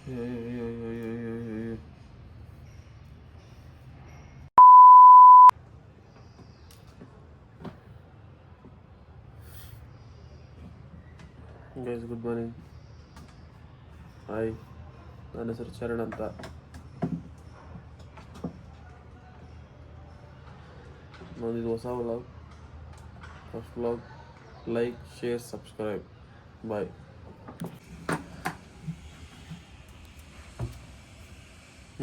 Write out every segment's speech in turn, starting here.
Guys good morning. Hi, ನನ್ನ ಹೆಸರು ಚರಣ್ ಅಂತ. ನನ್ನದು ಹೊಸ vlog. First vlog, like, share, subscribe. Bye.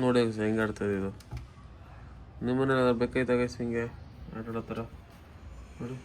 ನೋಡಿ ಹೆಂಗೆ ಆಡ್ತಾಯಿದೆ ಇದು. ನಿಮ್ಮನೇಲಿ ಬೇಕಾಯ್ತಾಗ ಹಿಂಗೆ ಆಟಾಡೋ ಥರ ನೋಡಿ.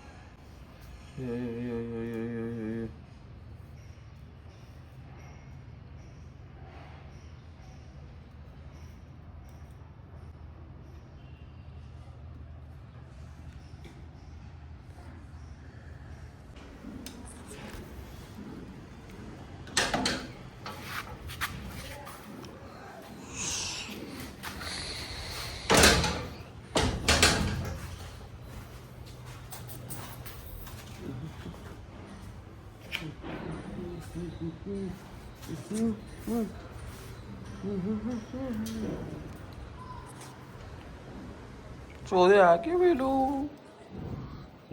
ಚೋದೆ ಹಾಕಿ ಬೀಳು.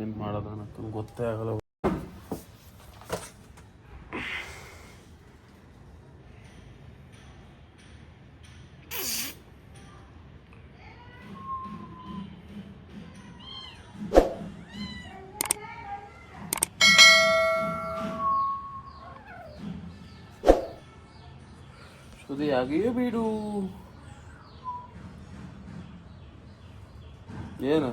ಏನು ಮಾಡೋದು ಅನ್ನೋದು ಗೊತ್ತೇ ಆಗಲ್ಲ. ಚೋದೆ ಆಗಿಯೇ ಬೀಡು. ಏನು